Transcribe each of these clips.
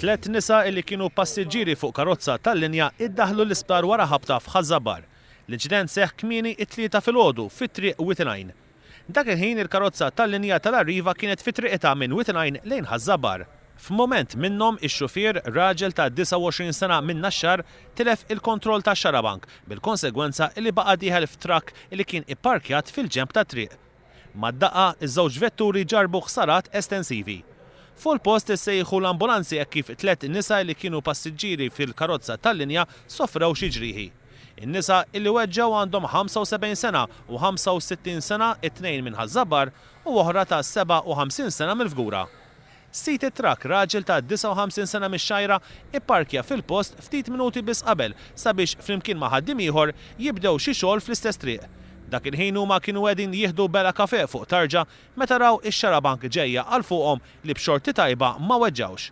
Tlet nisa li kienu passiġġieri fuq karozza tal-linja iddaħlu l-isptar wara ħabta f'Ħażabar. L-inċident seħħ kmieni it-3 filgħodu fit-triq Wittnine. Dak il-ħin il-karozza tal-linja tal-Arriva kienet fit-triqitha minn Wittnine lejn Ħażabar. F'mument minnhom ix-xufier raġel ta' 29 sena minn Naxxar tilef il-kontroll tax-xarabank bil-konsegwenza li baqa' dieħel f'trakk li kien ipparkjat fil-ġenb tat-triq. Mad-daqqa iż-żewġ vetturi ġarbu ħsarat estensivi. Fuq il-post issejħu l-ambulanzi hekk kif tliet nisa li kienu passiġġieri fil-karozza tal-linja sofrew xi ġrieħi. In-nisa illi weġġew għandhom 75 sena u 65 sena it-tnejn minn Ħażabar u oħra ta' 57 sena mill-Fgura. City Truck raġel ta' 59 sena mix-Xajra ipparkja fil-post ftit minuti biss qabel sabiex flimkien ma' ħaddiem ieħor jibdew xi xogħol fl-istess triq. Dak il-ħin huma kienu qegħdin jieħdu bela kafè fuq tarġa meta raw ix-xarabank ġejja għal fuqhom li b'xorti tajba ma weġġawx.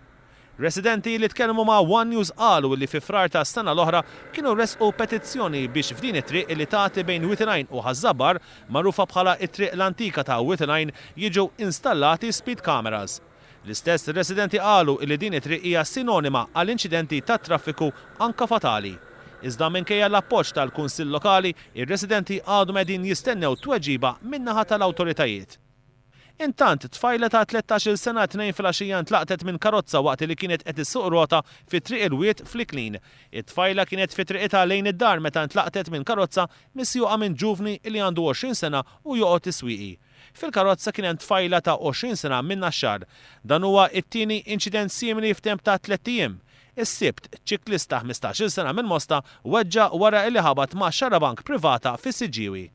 Residenti li tkellmu ma' One News qalu li fi frar ta' sena l-oħra kienu resqu petizzjoni biex f'din it-triq li tagħti bejn Wittnine u Ħażabar magħrufa bħala it-triq l-antika ta' Wittnine jiġu installati speed cameras. L-istess residenti qalu li din it-triq hija sinonima għal inċidenti tat traffiku anka fatali. Iżda minkejja l-appoġġ tal-Kunsill Lokali, ir-residenti għadhom qegħdin jistennew tweġiba min-naħa tal-awtoritajiet. Intant tfajla ta' 13-il sena tnejn filgħaxija ntlaqtet minn karozza waqt li kienet qed issuq rota fit-triq il-wied fl-Iklin. It-tfajla kienet fi triqitha lejn id-dar meta ntlaqtet minn karozza misjuqa minn ġuvni li għandu 20 sena u joqgħod iswieqi. Fil-karozza kien hemm tfajla ta' 20 sena minn Naxxar. Dan huwa t-tieni inċident simili f'temp ta' 3 ijiem. Is-sibt ċiklista 15-il sena minn Mosta weġġa wara li ħabat ma' xarabank privata fis-Siġġiewi.